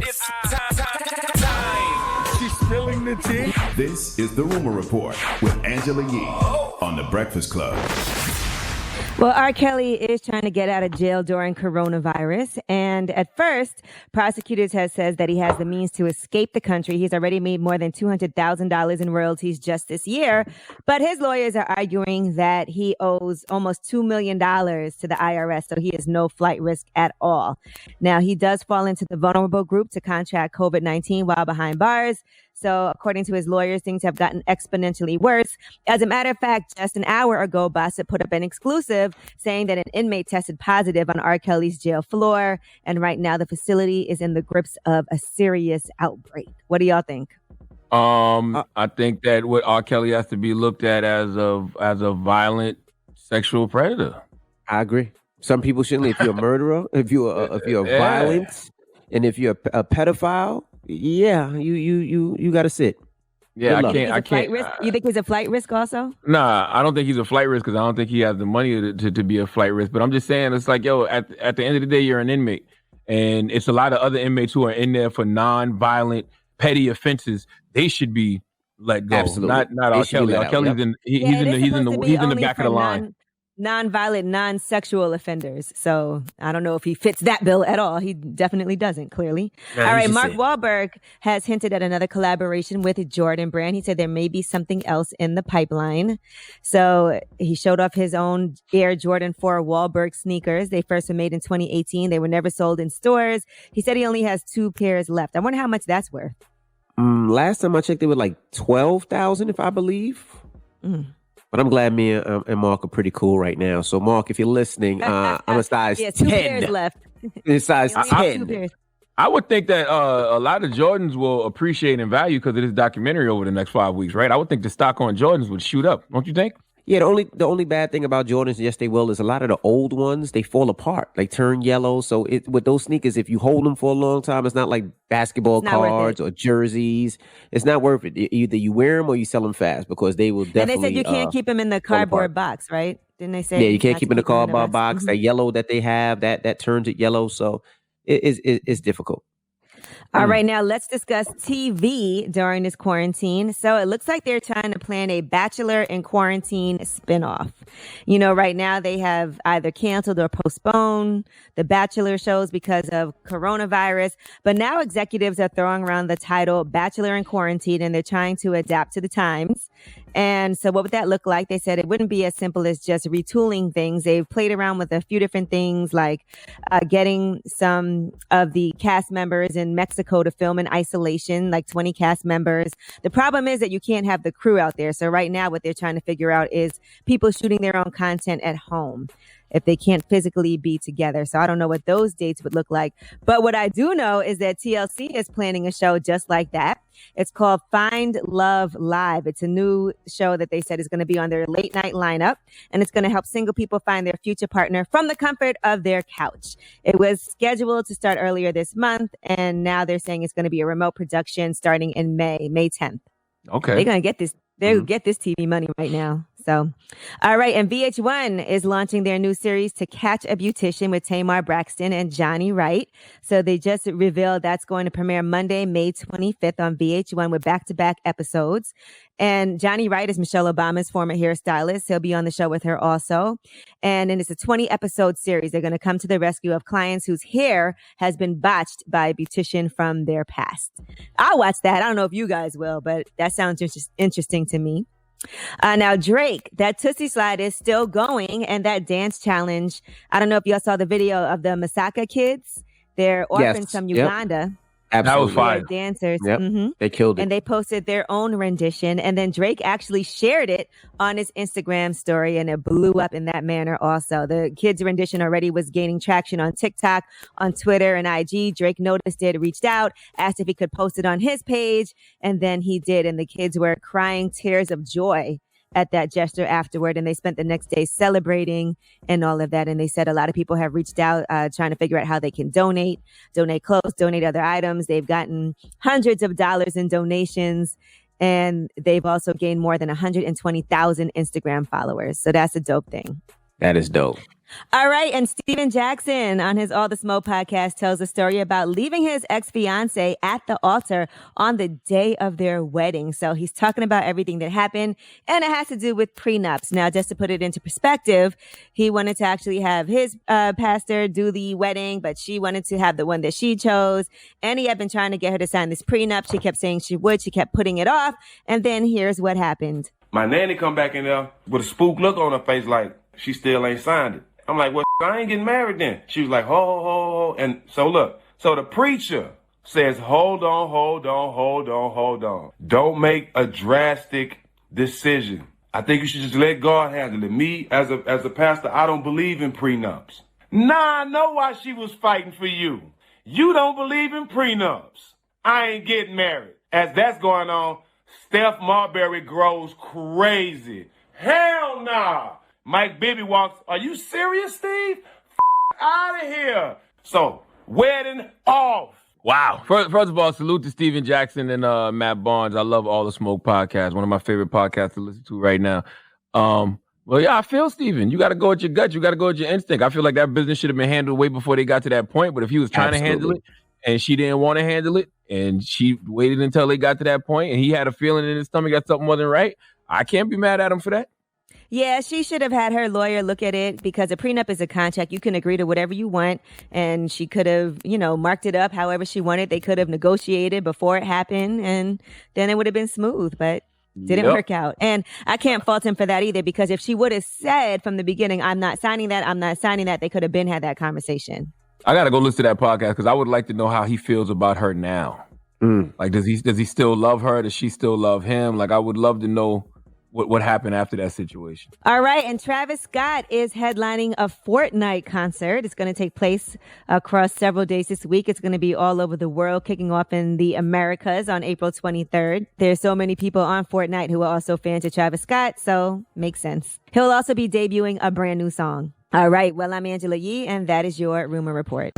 It's time. She's spilling the tea. This is The Rumor Report with Angela Yee on The Breakfast Club. Well, R. Kelly is trying to get out of jail during coronavirus. And at first, prosecutors have said that he has the means to escape the country. He's already made more than $200,000 in royalties just this year. But his lawyers are arguing that he owes almost $2 million to the IRS. So he is no flight risk at all. Now, he does fall into the vulnerable group to contract COVID-19 while behind bars. So according to his lawyers, things have gotten exponentially worse. As a matter of fact, just an hour ago, Bassett put up an exclusive saying that an inmate tested positive on R. Kelly's jail floor. And right now the facility is in the grips of a serious outbreak. What do y'all think? I think that what R. Kelly has to be looked at as a violent sexual predator. I agree. Some people shouldn't. If you're a murderer, if you're violent, and if you're a pedophile, yeah, you got to sit. Yeah, I can't. You think he's a flight risk also? Nah, I don't think he's a flight risk because I don't think he has the money to be a flight risk. But I'm just saying, it's like, yo, at the end of the day, you're an inmate. And it's a lot of other inmates who are in there for non-violent, petty offenses. They should be let go. Absolutely. Not R. Kelly. R. Kelly's he's in the back of the line. Non-violent, non-sexual offenders. So I don't know if he fits that bill at all. He definitely doesn't, clearly. Yeah, all right, Mark Wahlberg has hinted at another collaboration with Jordan Brand. He said there may be something else in the pipeline. So he showed off his own Air Jordan 4 Wahlberg sneakers. They first were made in 2018. They were never sold in stores. He said he only has 2 pairs left. I wonder how much that's worth. Last time I checked, they were like $12,000, if I believe. But I'm glad me and Mark are pretty cool right now. So, Mark, if you're listening, I'm a size 10. 2 pairs left. It's size 10. I would think that a lot of Jordans will appreciate in value because of this documentary over the next 5 weeks, right? I would think the stock on Jordans would shoot up. Don't you think? Yeah, the only bad thing about Jordans, yes, they will, is a lot of the old ones, they fall apart. They turn yellow. So with those sneakers, if you hold them for a long time, it's not like basketball cards or jerseys. It's not worth it. Either you wear them or you sell them fast because they will definitely. And they said you can't keep them in the cardboard box, right? Didn't they say? Yeah, you can't keep in the cardboard box. That yellow that they have, that turns it yellow. So it's difficult. All right, now let's discuss TV during this quarantine. So it looks like they're trying to plan a Bachelor in Quarantine spinoff. You know, right now they have either canceled or postponed the Bachelor shows because of coronavirus. But now executives are throwing around the title Bachelor in Quarantine, and they're trying to adapt to the times. And so what would that look like? They said it wouldn't be as simple as just retooling things. They've played around with a few different things, like getting some of the cast members in Mexico to film in isolation, like 20 cast members. The problem is that you can't have the crew out there. So right now what they're trying to figure out is people shooting their own content at home if they can't physically be together. So I don't know what those dates would look like. But what I do know is that TLC is planning a show just like that. It's called Find Love Live. It's a new show that they said is going to be on their late night lineup, and it's going to help single people find their future partner from the comfort of their couch. It was scheduled to start earlier this month, and now they're saying it's going to be a remote production starting in May 10th. Okay. They're going to get this. They'll get this TV money right now. So, all right. And VH1 is launching their new series To Catch a Beautician with Tamar Braxton and Johnny Wright. So they just revealed that's going to premiere Monday, May 25th on VH1 with back-to-back episodes. And Johnny Wright is Michelle Obama's former hairstylist. He'll be on the show with her also. And then it's a 20-episode series. They're going to come to the rescue of clients whose hair has been botched by a beautician from their past. I'll watch that. I don't know if you guys will, but that sounds interesting to me. Now, Drake, that Tootsie Slide is still going, and that dance challenge, I don't know if y'all saw the video of the Masaka kids. They're orphans from Uganda. Absolutely. That was fire. Dancers. Yep. They killed it. And they posted their own rendition. And then Drake actually shared it on his Instagram story, and it blew up in that manner also. The kids' rendition already was gaining traction on TikTok, on Twitter, and IG. Drake noticed it, reached out, asked if he could post it on his page, and then he did. And the kids were crying tears of joy at that gesture afterward, and they spent the next day celebrating and all of that. And they said a lot of people have reached out trying to figure out how they can donate clothes, donate other items. They've gotten hundreds of dollars in donations, and they've also gained more than 120,000 Instagram followers. So that's a dope thing. That is dope. All right. And Steven Jackson on his All the Smoke podcast tells a story about leaving his ex-fiance at the altar on the day of their wedding. So he's talking about everything that happened, and it has to do with prenups. Now, just to put it into perspective, he wanted to actually have his pastor do the wedding, but she wanted to have the one that she chose. And he had been trying to get her to sign this prenup. She kept saying she would. She kept putting it off. And then here's what happened. My nanny come back in there with a spook look on her face like she still ain't signed it. I'm like, well, I ain't getting married then. She was like, ho, ho, ho. And so look, so the preacher says, hold on. Don't make a drastic decision. I think you should just let God handle it. Me, as a pastor, I don't believe in prenups. Nah, I know why she was fighting for you. You don't believe in prenups. I ain't getting married. As that's going on, Steph Marbury grows crazy. Hell nah. Mike Bibby walks, are you serious, Steve? Out of here. So, wedding off. Wow. First of all, salute to Steven Jackson and Matt Barnes. I love All the Smoke podcast. One of my favorite podcasts to listen to right now. Well, yeah, I feel Steven. You got to go with your gut. You got to go with your instinct. I feel like that business should have been handled way before they got to that point. But if he was trying to handle it and she didn't want to handle it and she waited until they got to that point and he had a feeling in his stomach that something wasn't right, I can't be mad at him for that. Yeah, she should have had her lawyer look at it because a prenup is a contract. You can agree to whatever you want. And she could have, marked it up however she wanted. They could have negotiated before it happened and then it would have been smooth, but didn't work out. And I can't fault him for that either, because if she would have said from the beginning, I'm not signing that, they could have been had that conversation. I got to go listen to that podcast because I would like to know how he feels about her now. Like, does he still love her? Does she still love him? Like, I would love to know what happened after that situation. All right. And Travis Scott is headlining a Fortnite concert. It's going to take place across several days this week. It's going to be all over the world, kicking off in the Americas on April 23rd. There's so many people on Fortnite who are also fans of Travis Scott, so makes sense. He'll also be debuting a brand new song. All right. Well, I'm Angela Yee, and that is your Rumor Report.